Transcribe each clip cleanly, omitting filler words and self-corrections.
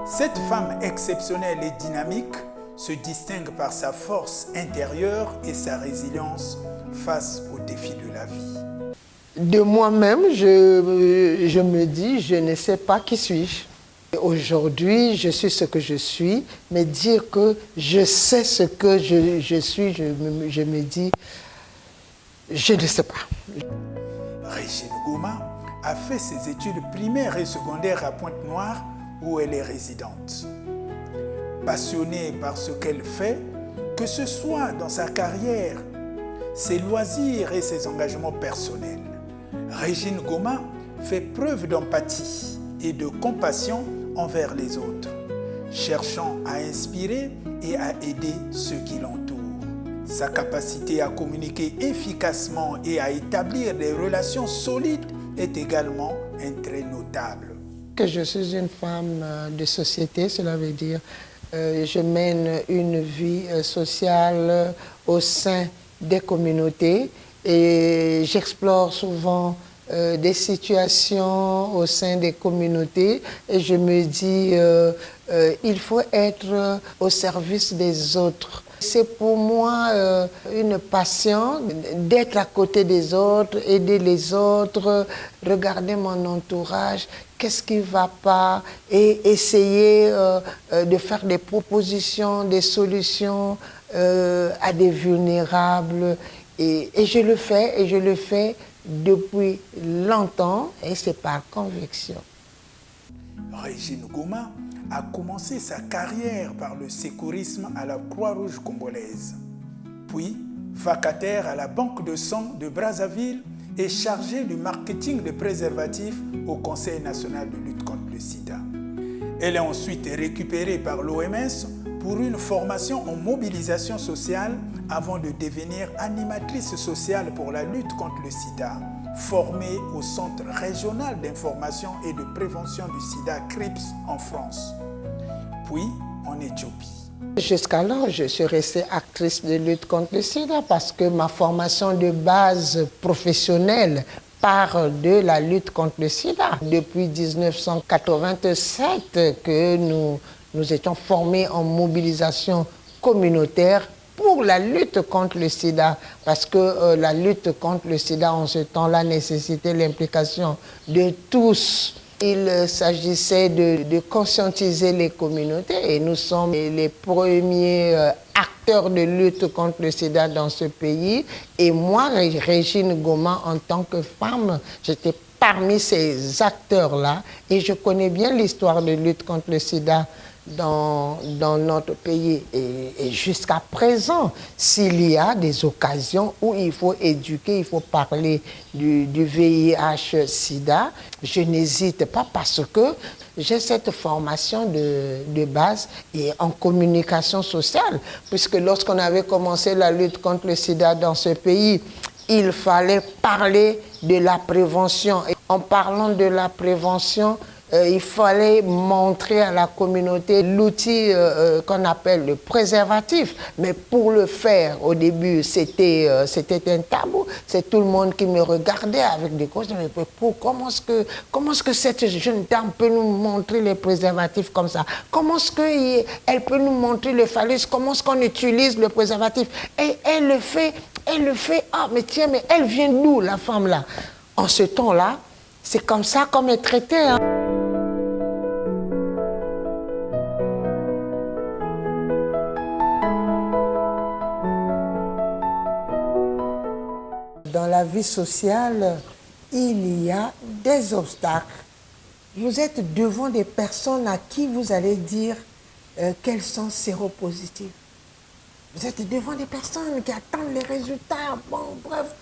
Cette femme exceptionnelle et dynamique se distingue par sa force intérieure et sa résilience face aux défis de la vie. De moi-même, je me dis, je ne sais pas qui suis-je. Aujourd'hui, je suis ce que je suis, mais dire que je sais ce que je suis, je me dis, je ne sais pas. Régine Goma a fait ses études primaires et secondaires à Pointe-Noire, où elle est résidente. Passionnée par ce qu'elle fait, que ce soit dans sa carrière, ses loisirs et ses engagements personnels, Régine Goma fait preuve d'empathie et de compassion envers les autres, cherchant à inspirer et à aider ceux qui l'entourent. Sa capacité à communiquer efficacement et à établir des relations solides est également un trait notable. Que je suis une femme de société, cela veut dire je mène une vie sociale au sein des communautés et j'explore souvent des situations au sein des communautés et je me dis il faut être au service des autres. C'est pour moi une passion d'être à côté des autres, aider les autres, regarder mon entourage, qu'est-ce qui ne va pas et essayer de faire des propositions, des solutions à des vulnérables. Et je le fais depuis longtemps et c'est par conviction. Régine Goma a commencé sa carrière par le secourisme à la Croix-Rouge congolaise. Puis, vacataire à la Banque de sang de Brazzaville et chargée du marketing de préservatifs au Conseil national de lutte contre le sida. Elle est ensuite récupérée par l'OMS pour une formation en mobilisation sociale avant de devenir animatrice sociale pour la lutte contre le sida, formée au Centre régional d'information et de prévention du sida CRIPS en France, puis en Éthiopie. Jusqu'alors, je suis restée actrice de lutte contre le sida parce que ma formation de base professionnelle part de la lutte contre le sida. Depuis 1987 que nous étions formés en mobilisation communautaire pour la lutte contre le sida, parce que la lutte contre le sida en ce temps-là nécessitait l'implication de tous. Il s'agissait de conscientiser les communautés et nous sommes les premiers acteurs de lutte contre le sida dans ce pays. Et moi, Régine Goma, en tant que femme, j'étais parmi ces acteurs-là et je connais bien l'histoire de lutte contre le sida dans notre pays. Et jusqu'à présent, s'il y a des occasions où il faut éduquer, il faut parler du VIH-Sida, je n'hésite pas parce que j'ai cette formation de base et en communication sociale, puisque lorsqu'on avait commencé la lutte contre le sida dans ce pays, il fallait parler de la prévention. Et en parlant de la prévention, il fallait montrer à la communauté l'outil qu'on appelle le préservatif. Mais pour le faire, au début, c'était un tabou. C'est tout le monde qui me regardait avec des causes. Mais comment est-ce que cette jeune dame peut nous montrer les préservatifs comme ça? Comment est-ce qu'elle peut nous montrer le phallus? Comment est-ce qu'on utilise le préservatif? Et elle le fait. Ah, mais tiens, mais elle vient d'où, la femme-là? En ce temps-là, c'est comme ça qu'on est traité, hein. Dans la vie sociale, il y a des obstacles. Vous êtes devant des personnes à qui vous allez dire qu'elles sont séropositives. Vous êtes devant des personnes qui attendent les résultats. Bon, bref,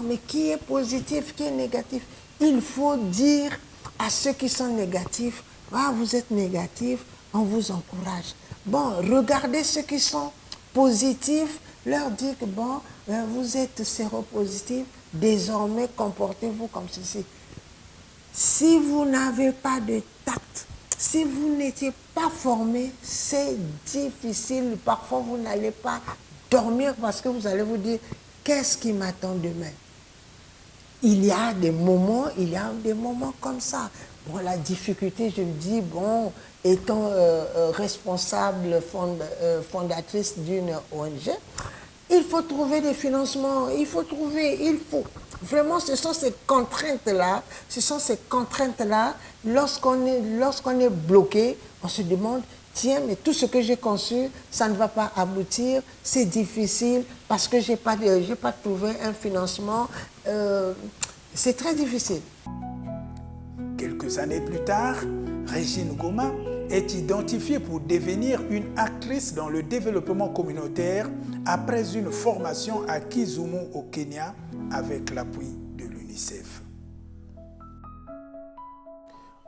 mais qui est positif, qui est négatif? Il faut dire à ceux qui sont négatifs, ah, vous êtes négatif, on vous encourage. Bon, regardez ceux qui sont positifs, leur dire que bon, vous êtes séropositif, désormais comportez-vous comme ceci. Si vous n'avez pas de tact, si vous n'étiez pas formé, c'est difficile. Parfois, vous n'allez pas dormir parce que vous allez vous dire, qu'est-ce qui m'attend demain? il y a des moments comme ça. Bon, la difficulté, je me dis, bon, étant responsable fondatrice d'une ONG, il faut trouver des financements, Vraiment, ce sont ces contraintes-là, lorsqu'on est bloqué, on se demande, tiens, mais tout ce que j'ai conçu, ça ne va pas aboutir, c'est difficile, parce que j'ai pas trouvé un financement, c'est très difficile. Quelques années plus tard, Régine Goma est identifiée pour devenir une actrice dans le développement communautaire après une formation à Kisumu au Kenya avec l'appui de l'UNICEF.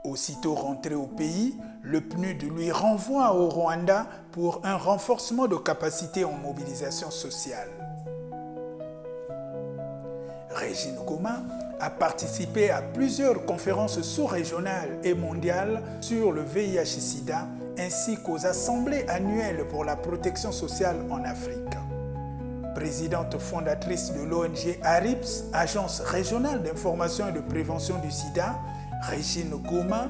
Aussitôt rentrée au pays, le PNUD lui renvoie au Rwanda pour un renforcement de capacité en mobilisation sociale. Régine Goma a participé à plusieurs conférences sous-régionales et mondiales sur le VIH-Sida ainsi qu'aux assemblées annuelles pour la protection sociale en Afrique. Présidente fondatrice de l'ONG ARIPS, Agence régionale d'information et de prévention du sida, Régine Goma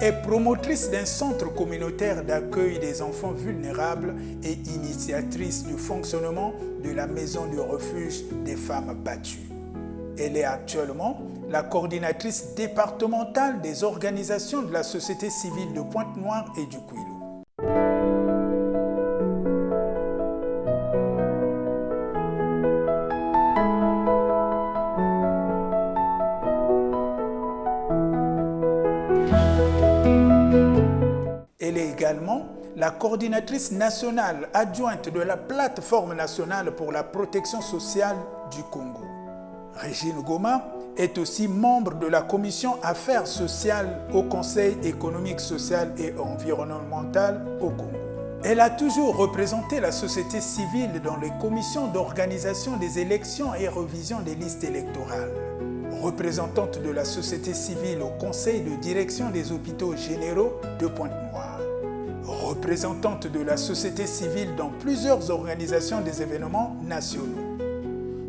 est promotrice d'un centre communautaire d'accueil des enfants vulnérables et initiatrice du fonctionnement de la maison de refuge des femmes battues. Elle est actuellement la coordinatrice départementale des organisations de la société civile de Pointe-Noire et du Kwilu. Elle est également la coordinatrice nationale adjointe de la plateforme nationale pour la protection sociale du Congo. Régine Goma est aussi membre de la commission Affaires sociales au Conseil économique, social et environnemental au Congo. Elle a toujours représenté la société civile dans les commissions d'organisation des élections et révision des listes électorales. Représentante de la société civile au Conseil de direction des hôpitaux généraux de Pointe-Noire. Représentante de la société civile dans plusieurs organisations des événements nationaux.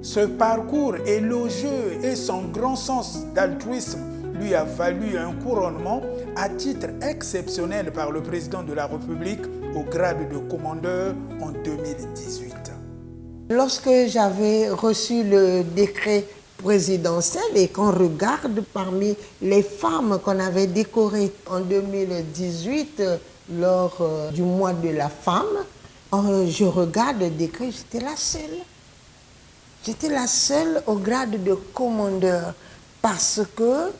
Ce parcours élogieux et son grand sens d'altruisme lui a valu un couronnement à titre exceptionnel par le président de la République au grade de commandeur en 2018. Lorsque j'avais reçu le décret présidentiel et qu'on regarde parmi les femmes qu'on avait décorées en 2018 lors du mois de la femme, je regarde le décret, j'étais la seule. J'étais la seule au grade de commandeur parce que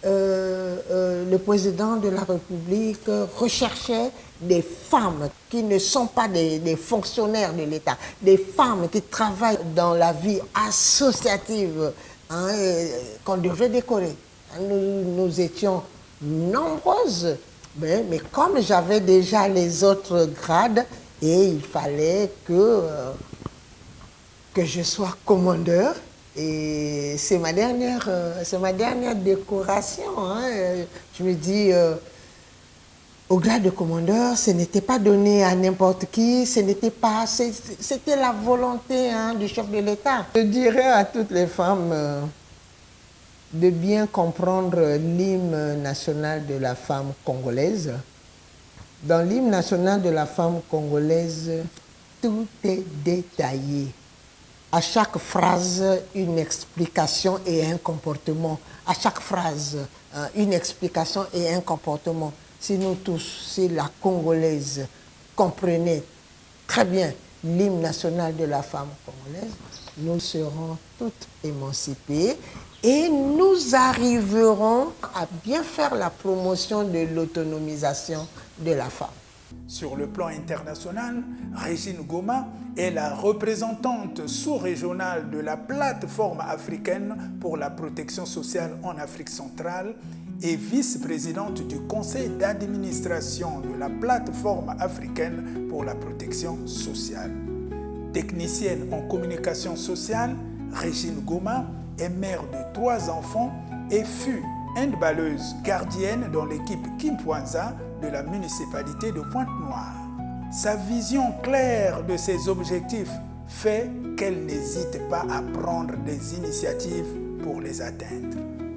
le président de la République recherchait des femmes qui ne sont pas des fonctionnaires de l'État, des femmes qui travaillent dans la vie associative, qu'on devait décorer. Nous étions nombreuses, mais comme j'avais déjà les autres grades, et il fallait que je sois commandeur. Et c'est ma dernière décoration. Je me dis, au grade de commandeur, ce n'était pas donné à n'importe qui, c'était la volonté du chef de l'État. Je dirais à toutes les femmes de bien comprendre l'hymne national de la femme congolaise. Dans l'hymne national de la femme congolaise, tout est détaillé. À chaque phrase, une explication et un comportement. À chaque phrase, une explication et un comportement. Si nous tous, si la Congolaise comprenait très bien l'hymne national de la femme congolaise, nous serons toutes émancipées et nous arriverons à bien faire la promotion de l'autonomisation de la femme. Sur le plan international, Régine Goma est la représentante sous-régionale de la plateforme africaine pour la protection sociale en Afrique centrale et vice-présidente du conseil d'administration de la plateforme africaine pour la protection sociale. Technicienne en communication sociale, Régine Goma est mère de 3 enfants et fut handballeuse gardienne dans l'équipe Kimpwanza de la municipalité de Pointe-Noire. Sa vision claire de ses objectifs fait qu'elle n'hésite pas à prendre des initiatives pour les atteindre.